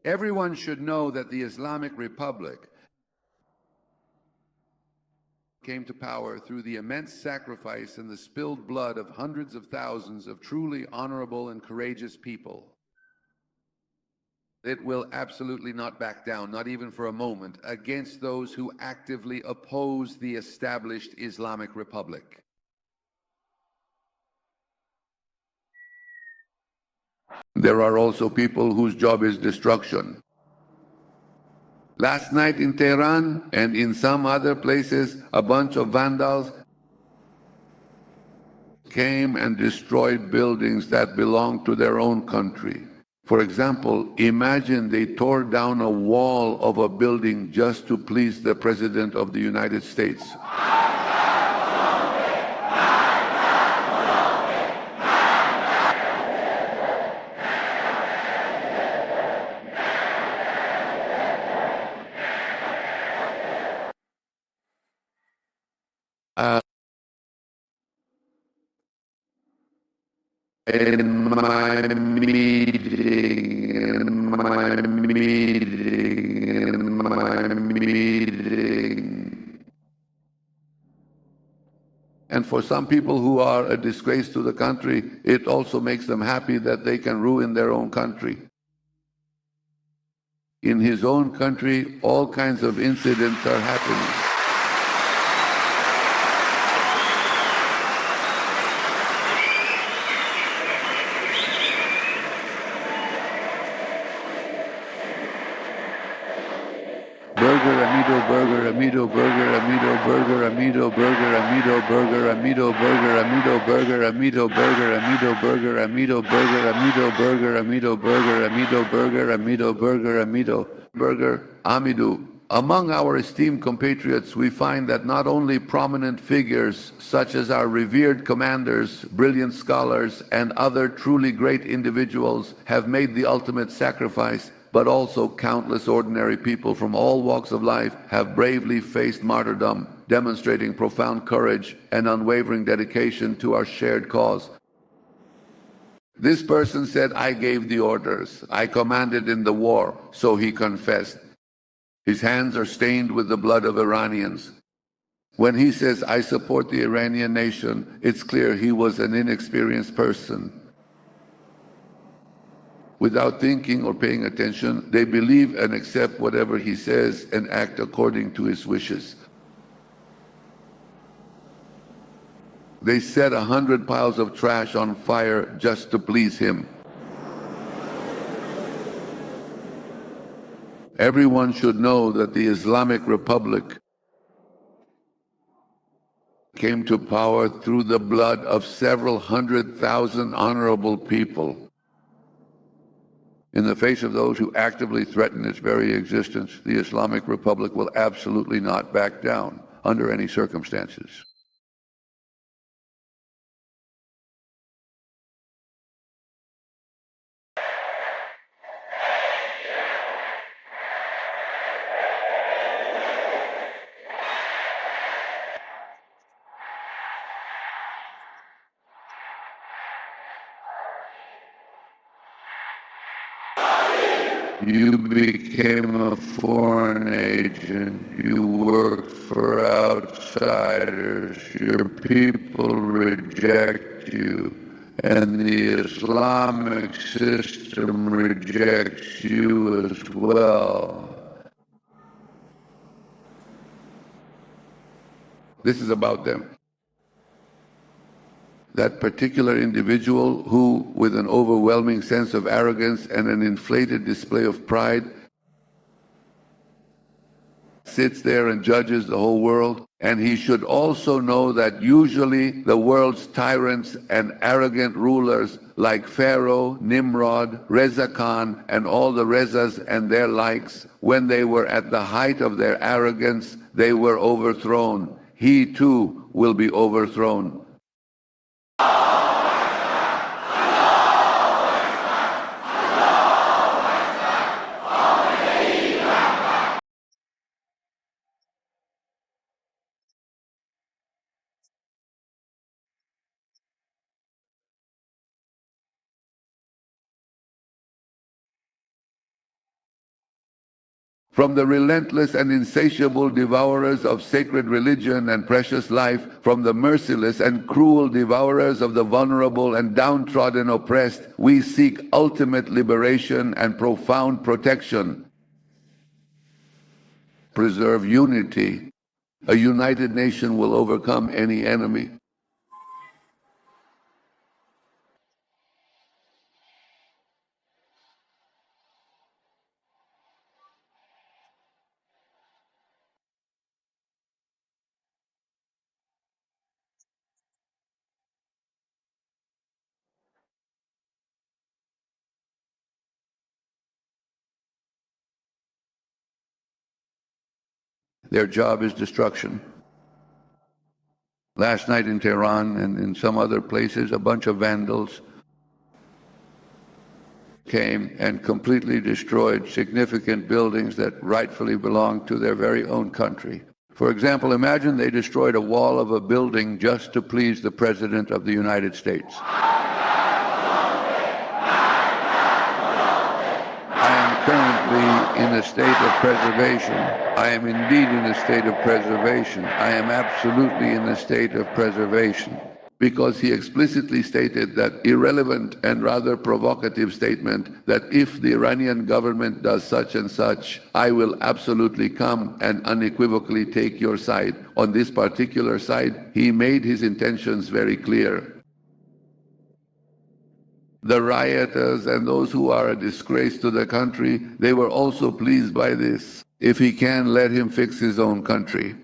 Everyone should know that the Islamic Republic came to power through the immense sacrifice and the spilled blood of hundreds of thousands of truly honorable and courageous people. It will absolutely not back down, not even for a moment, against those who actively oppose the established Islamic Republic. There are also people whose job is destruction. Last night in Tehran and in some other places, a bunch of vandals came and destroyed buildings that belonged to their own country. For example, imagine they tore down a wall of a building just to please the President of the United States. In my meeting. And for some people who are a disgrace to the country, it also makes them happy that they can ruin their own country. In his own country, all kinds of incidents are happening. Amido burger, amido burger, amido burger, amido burger, amido burger, amido burger, amido burger, amido burger, amido burger, amido burger, amido burger, amido burger, amido burger, amido burger, amidu. Among our esteemed compatriots, we find that not only prominent figures such as our revered commanders, brilliant scholars, and other truly great individuals have made the ultimate sacrifice, but also countless ordinary people from all walks of life have bravely faced martyrdom, demonstrating profound courage and unwavering dedication to our shared cause. This person said, "I gave the orders. I commanded in the war," so he confessed. His hands are stained with the blood of Iranians. When he says, "I support the Iranian nation," it's clear he was an inexperienced person. Without thinking or paying attention, they believe and accept whatever he says and act according to his wishes. They set 100 piles of trash on fire just to please him. Everyone should know that the Islamic Republic came to power through the blood of several 100,000 honorable people. In the face of those who actively threaten its very existence, the Islamic Republic will absolutely not back down under any circumstances. You became a foreign agent. You worked for outsiders. Your people reject you. And the Islamic system rejects you as well. This is about them. That particular individual who, with an overwhelming sense of arrogance and an inflated display of pride, sits there and judges the whole world. And he should also know that usually the world's tyrants and arrogant rulers like Pharaoh, Nimrod, Reza Khan, and all the Rezas and their likes, when they were at the height of their arrogance, they were overthrown. He too will be overthrown. from the relentless and insatiable devourers of sacred religion and precious life, from the merciless and cruel devourers of the vulnerable and downtrodden oppressed, we seek ultimate liberation and profound protection. Preserve unity. A united nation will overcome any enemy. Their job is destruction. Last night in Tehran and in some other places, a bunch of vandals came and completely destroyed significant buildings that rightfully belonged to their very own country. For example, imagine they destroyed a wall of a building just to please the President of the United States. Currently in a state of preservation. I am indeed in a state of preservation. I am absolutely in a state of preservation. Because he explicitly stated that irrelevant and rather provocative statement that if the Iranian government does such and such, I will absolutely come and unequivocally take your side. On this particular side, he made his intentions very clear. The rioters and those who are a disgrace to the country, they were also pleased by this. If he can, let him fix his own country.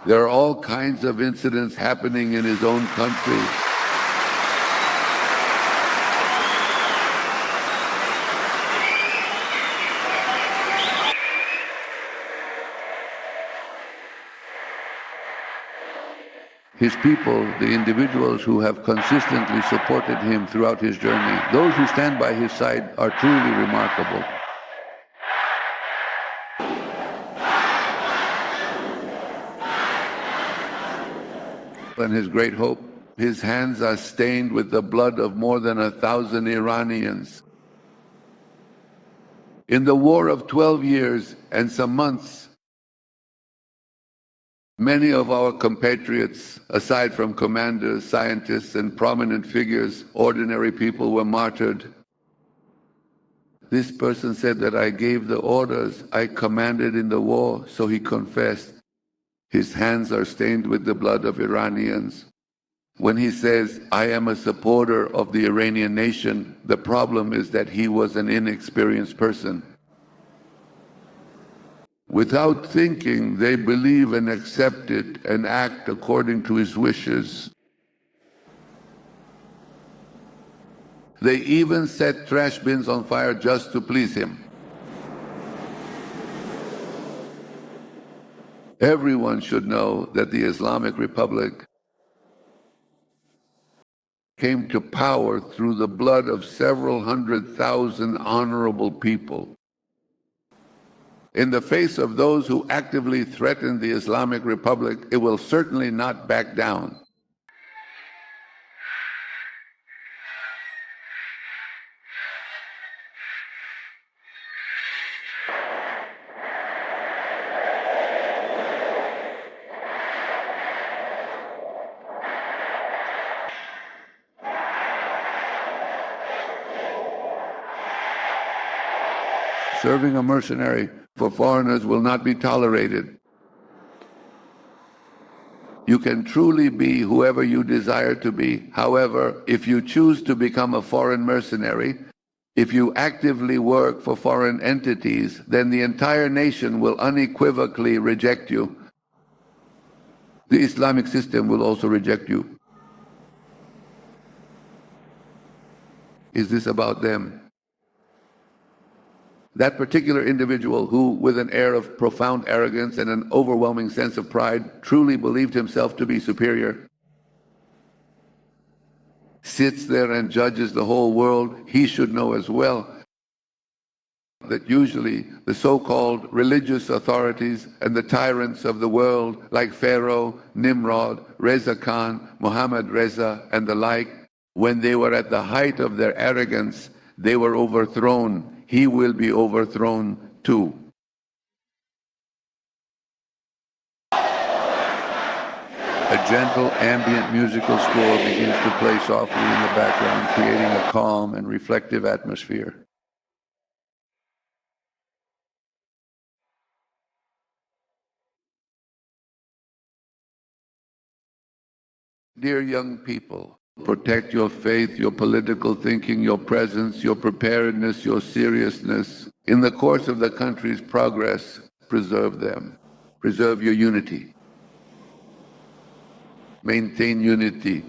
There are all kinds of incidents happening in his own country. His people, the individuals who have consistently supported him throughout his journey, those who stand by his side are truly remarkable. And his great hope, his hands are stained with the blood of more than 1,000 Iranians. In the war of 12 years and some months, many of our compatriots, aside from commanders, scientists, and prominent figures, ordinary people were martyred. This person said that I gave the orders, I commanded in the war, so he confessed. His hands are stained with the blood of Iranians. When he says, I am a supporter of the Iranian nation, the problem is that he was an inexperienced person. Without thinking, they believe and accept it and act according to his wishes. They even set trash bins on fire just to please him. Everyone should know that the Islamic Republic came to power through the blood of several 100,000 honorable people. In the face of those who actively threaten the Islamic Republic, it will certainly not back down. Serving a mercenary for foreigners will not be tolerated. You can truly be whoever you desire to be. However, if you choose to become a foreign mercenary, if you actively work for foreign entities, then the entire nation will unequivocally reject you. The Islamic system will also reject you. Is this about them? That particular individual who, with an air of profound arrogance and an overwhelming sense of pride, truly believed himself to be superior, sits there and judges the whole world, he should know as well that usually the so-called religious authorities and the tyrants of the world, like Pharaoh, Nimrod, Reza Khan, Mohammad Reza, and the like, when they were at the height of their arrogance, they were overthrown. he will be overthrown too. A gentle ambient musical score begins to play softly in the background, creating a calm and reflective atmosphere. Dear young people, protect your faith, your political thinking, your presence, your preparedness, your seriousness. In the course of the country's progress, preserve them. Preserve your unity. Maintain unity.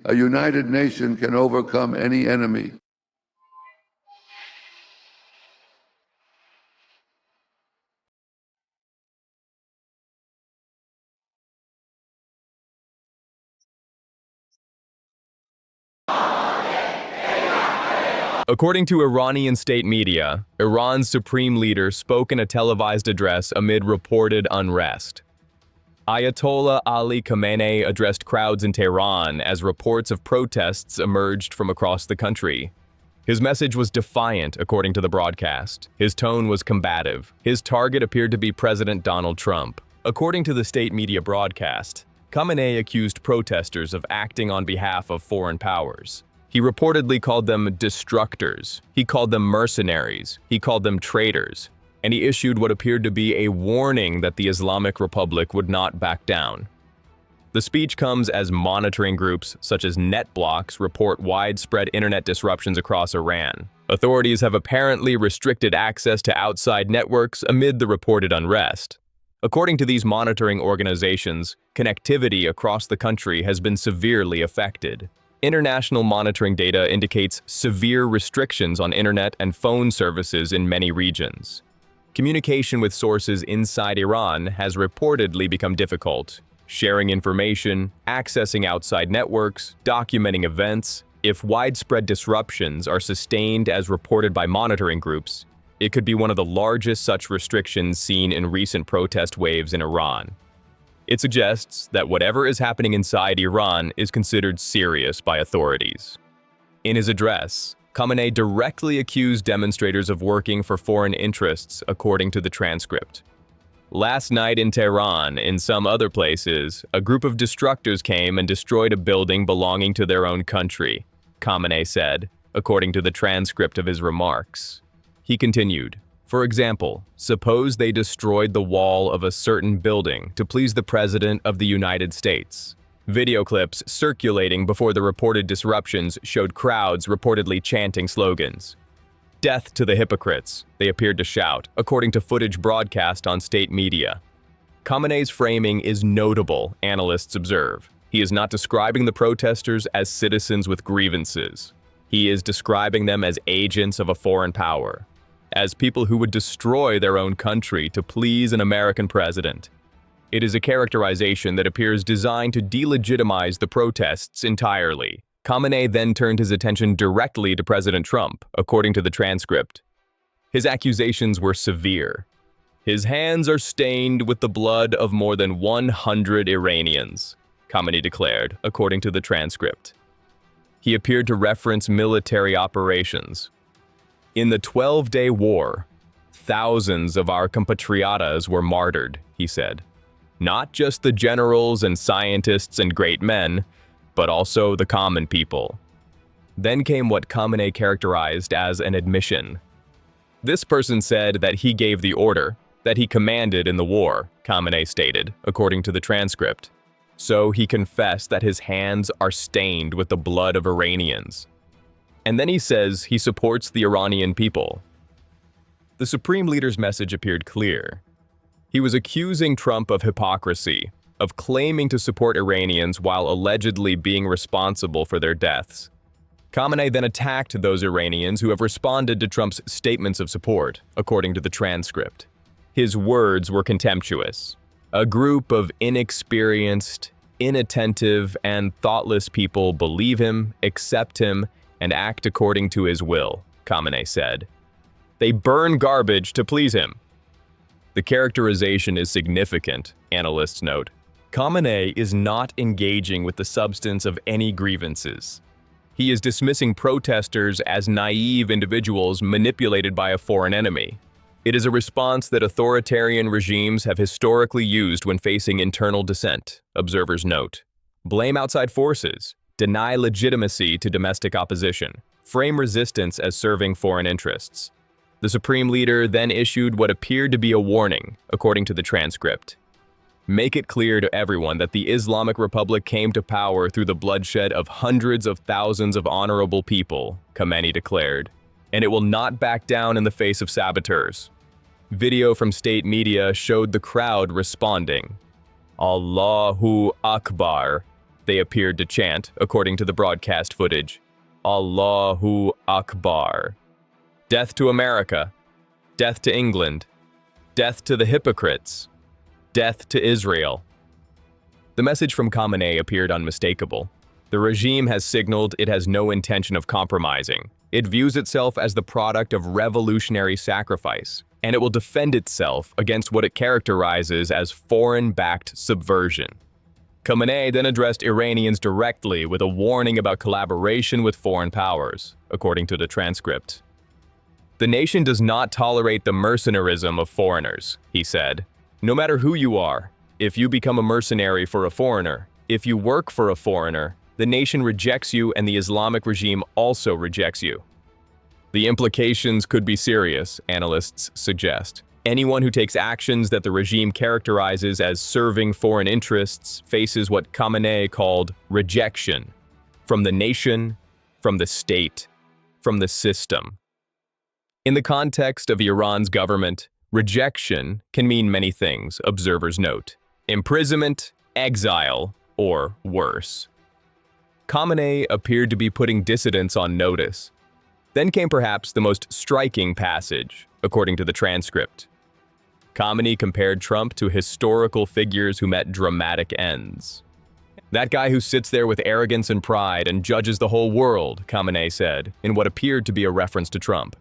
A united nation can overcome any enemy. According to Iranian state media, Iran's supreme leader spoke in a televised address amid reported unrest. Ayatollah Ali Khamenei addressed crowds in Tehran as reports of protests emerged from across the country. His message was defiant, according to the broadcast. His tone was combative. His target appeared to be President Donald Trump. According to the state media broadcast, Khamenei accused protesters of acting on behalf of foreign powers. He reportedly called them destructors. He called them mercenaries. He called them traitors. And he issued what appeared to be a warning that the Islamic Republic would not back down. The speech comes as monitoring groups such as NetBlocks report widespread internet disruptions across Iran. Authorities have apparently restricted access to outside networks amid the reported unrest. According to these monitoring organizations, connectivity across the country has been severely affected. International monitoring data indicates severe restrictions on internet and phone services in many regions. Communication with sources inside Iran has reportedly become difficult. Sharing information, accessing outside networks, documenting events. If widespread disruptions are sustained as reported by monitoring groups, it could be one of the largest such restrictions seen in recent protest waves in Iran. It suggests that whatever is happening inside Iran is considered serious by authorities. In his address, Khamenei directly accused demonstrators of working for foreign interests, according to the transcript. Last night in Tehran, and some other places, a group of destructors came and destroyed a building belonging to their own country, Khamenei said, according to the transcript of his remarks. He continued, for example, suppose they destroyed the wall of a certain building to please the President of the United States. Video clips circulating before the reported disruptions showed crowds reportedly chanting slogans. Death to the hypocrites, they appeared to shout, according to footage broadcast on state media. Khamenei's framing is notable, analysts observe. He is not describing the protesters as citizens with grievances. He is describing them as agents of a foreign power, as people who would destroy their own country to please an American president. It is a characterization that appears designed to delegitimize the protests entirely. Khamenei then turned his attention directly to President Trump, according to the transcript. His accusations were severe. His hands are stained with the blood of more than 100 Iranians, Khamenei declared, according to the transcript. He appeared to reference military operations. In the 12-day war, thousands of our compatriotas were martyred, he said. Not just the generals and scientists and great men, but also the common people. Then came what Khamenei characterized as an admission. This person said that he gave the order, that he commanded in the war, Khamenei stated, according to the transcript. So he confessed that his hands are stained with the blood of Iranians. And then he says he supports the Iranian people. The Supreme Leader's message appeared clear. He was accusing Trump of hypocrisy, of claiming to support Iranians while allegedly being responsible for their deaths. Khamenei then attacked those Iranians who have responded to Trump's statements of support, according to the transcript. His words were contemptuous. A group of inexperienced, inattentive, and thoughtless people believe him, accept him, and act according to his will, Khamenei said. They burn garbage to please him. The characterization is significant, analysts note. Khamenei is not engaging with the substance of any grievances. He is dismissing protesters as naive individuals manipulated by a foreign enemy. It is a response that authoritarian regimes have historically used when facing internal dissent, observers note. Blame outside forces, deny legitimacy to domestic opposition, frame resistance as serving foreign interests. The supreme leader then issued what appeared to be a warning, according to the transcript. Make it clear to everyone that the Islamic Republic came to power through the bloodshed of hundreds of thousands of honorable people, Khamenei declared, and it will not back down in the face of saboteurs. Video from state media showed the crowd responding. Allahu Akbar, they appeared to chant, according to the broadcast footage. Allahu Akbar. Death to America. Death to England. Death to the hypocrites. Death to Israel. The message from Khamenei appeared unmistakable. The regime has signaled it has no intention of compromising. It views itself as the product of revolutionary sacrifice, and it will defend itself against what it characterizes as foreign-backed subversion. Khamenei then addressed Iranians directly with a warning about collaboration with foreign powers, according to the transcript. The nation does not tolerate the mercenarism of foreigners, he said. No matter who you are, if you become a mercenary for a foreigner, if you work for a foreigner, the nation rejects you and the Islamic regime also rejects you. The implications could be serious, analysts suggest. Anyone who takes actions that the regime characterizes as serving foreign interests faces what Khamenei called rejection from the nation, from the state, from the system. In the context of Iran's government, rejection can mean many things, observers note. Imprisonment, exile, or worse. Khamenei appeared to be putting dissidents on notice. Then came perhaps the most striking passage, according to the transcript. Khamenei compared Trump to historical figures who met dramatic ends. That guy who sits there with arrogance and pride and judges the whole world, Khamenei said, in what appeared to be a reference to Trump.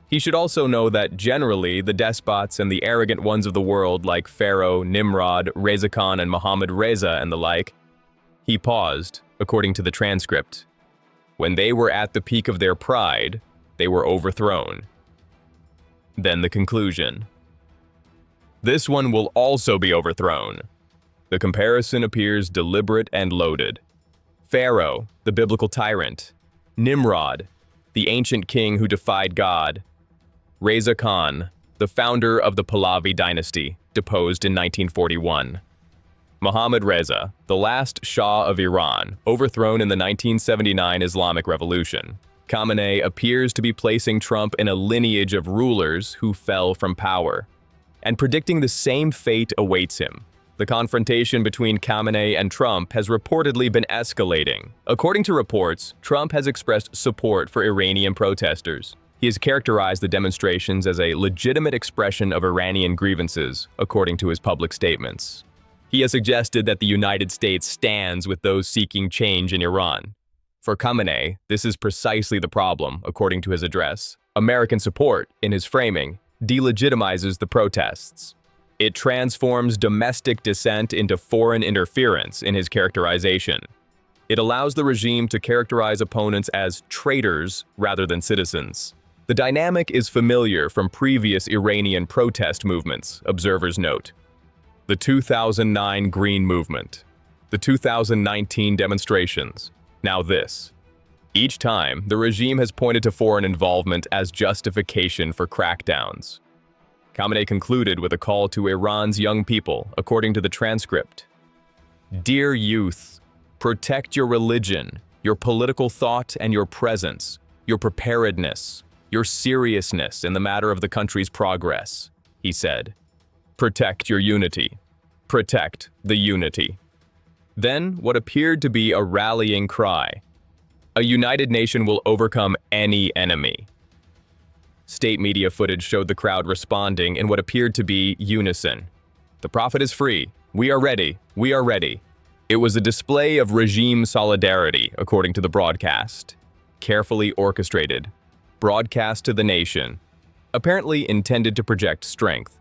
He should also know that generally the despots and the arrogant ones of the world like Pharaoh, Nimrod, Reza Khan, and Mohammad Reza and the like. He paused, according to the transcript. When they were at the peak of their pride, they were overthrown. Then the conclusion. This one will also be overthrown. The comparison appears deliberate and loaded. Pharaoh, the biblical tyrant. Nimrod, the ancient king who defied God. Reza Khan, the founder of the Pahlavi dynasty, deposed in 1941. Mohammad Reza, the last Shah of Iran, overthrown in the 1979 Islamic Revolution. Khamenei appears to be placing Trump in a lineage of rulers who fell from power, and predicting the same fate awaits him. The confrontation between Khamenei and Trump has reportedly been escalating. According to reports, Trump has expressed support for Iranian protesters. He has characterized the demonstrations as a legitimate expression of Iranian grievances, according to his public statements. He has suggested that the United States stands with those seeking change in Iran. For Khamenei, this is precisely the problem, according to his address. American support, in his framing, delegitimizes the protests. It transforms domestic dissent into foreign interference in his characterization. It allows the regime to characterize opponents as traitors rather than citizens. The dynamic is familiar from previous Iranian protest movements, observers note. The 2009 Green Movement, the 2019 demonstrations, now this. Each time, the regime has pointed to foreign involvement as justification for crackdowns. Khamenei concluded with a call to Iran's young people, according to the transcript. Dear youth, protect your religion, your political thought and your presence, your preparedness, your seriousness in the matter of the country's progress, he said. Protect your unity. Protect the unity. Then, what appeared to be a rallying cry. A united nation will overcome any enemy. State media footage showed the crowd responding in what appeared to be unison. The prophet is free. We are ready. We are ready. It was a display of regime solidarity, according to the broadcast. Carefully orchestrated. Broadcast to the nation. Apparently intended to project strength.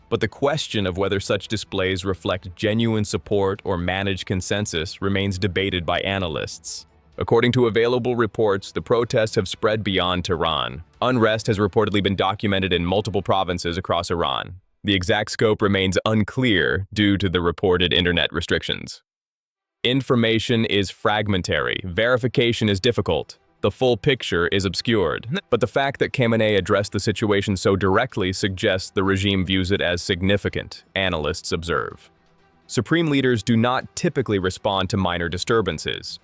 But the question of whether such displays reflect genuine support or managed consensus remains debated by analysts. According to available reports, the protests have spread beyond Tehran. Unrest has reportedly been documented in multiple provinces across Iran. The exact scope remains unclear due to the reported internet restrictions. Information is fragmentary. Verification is difficult. The full picture is obscured. But the fact that Khamenei addressed the situation so directly suggests the regime views it as significant, analysts observe. Supreme leaders do not typically respond to minor disturbances.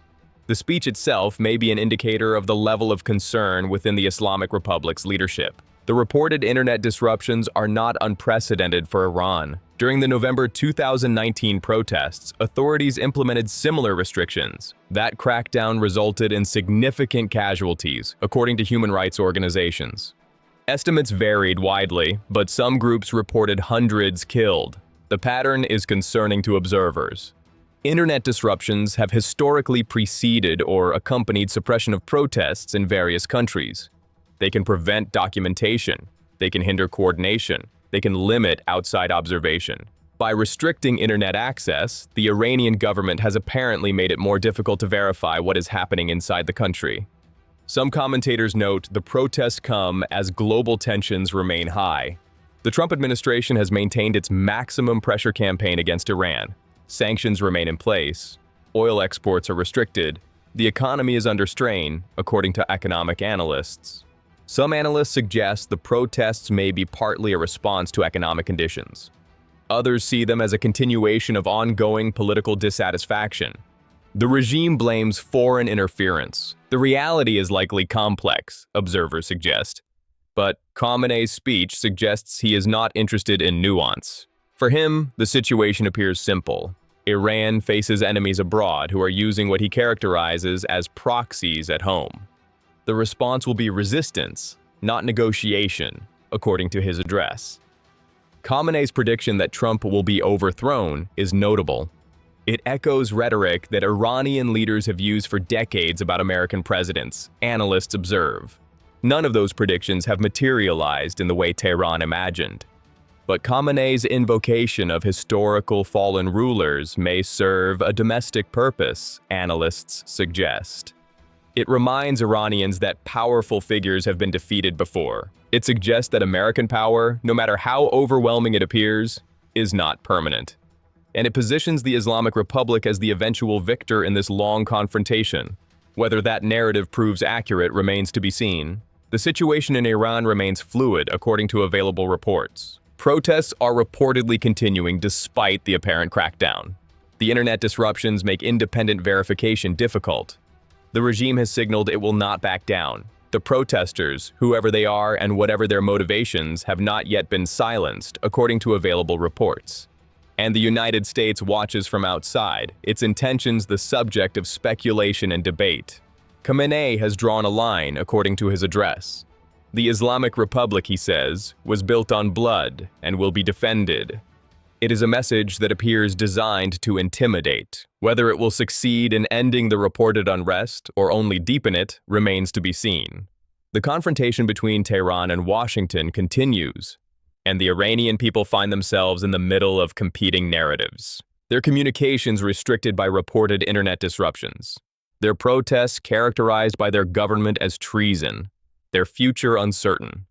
The speech itself may be an indicator of the level of concern within the Islamic Republic's leadership. The reported internet disruptions are not unprecedented for Iran. During the November 2019 protests, authorities implemented similar restrictions. That crackdown resulted in significant casualties, according to human rights organizations. Estimates varied widely, but some groups reported hundreds killed. The pattern is concerning to observers. Internet disruptions have historically preceded or accompanied suppression of protests in various countries. They can prevent documentation, they can hinder coordination, they can limit outside observation. By restricting internet access, the Iranian government has apparently made it more difficult to verify what is happening inside the country. Some commentators note the protests come as global tensions remain high. The Trump administration has maintained its maximum pressure campaign against Iran. Sanctions remain in place, oil exports are restricted, the economy is under strain, according to economic analysts. Some analysts suggest the protests may be partly a response to economic conditions. Others see them as a continuation of ongoing political dissatisfaction. The regime blames foreign interference. The reality is likely complex, observers suggest. But Khamenei's speech suggests he is not interested in nuance. For him, the situation appears simple. Iran faces enemies abroad who are using what he characterizes as proxies at home. The response will be resistance, not negotiation, according to his address. Khamenei's prediction that Trump will be overthrown is notable. It echoes rhetoric that Iranian leaders have used for decades about American presidents, analysts observe. None of those predictions have materialized in the way Tehran imagined. But Khamenei's invocation of historical fallen rulers may serve a domestic purpose, analysts suggest. It reminds Iranians that powerful figures have been defeated before. It suggests that American power, no matter how overwhelming it appears, is not permanent. And it positions the Islamic Republic as the eventual victor in this long confrontation. Whether that narrative proves accurate remains to be seen. The situation in Iran remains fluid, according to available reports. Protests are reportedly continuing despite the apparent crackdown. The internet disruptions make independent verification difficult. The regime has signaled it will not back down. The protesters, whoever they are and whatever their motivations, have not yet been silenced, according to available reports. And the United States watches from outside, its intentions the subject of speculation and debate. Khamenei has drawn a line, according to his address. The Islamic Republic, he says, was built on blood and will be defended. It is a message that appears designed to intimidate. Whether it will succeed in ending the reported unrest or only deepen it remains to be seen. The confrontation between Tehran and Washington continues, and the Iranian people find themselves in the middle of competing narratives. Their communications restricted by reported internet disruptions. Their protests characterized by their government as treason. Their future uncertain.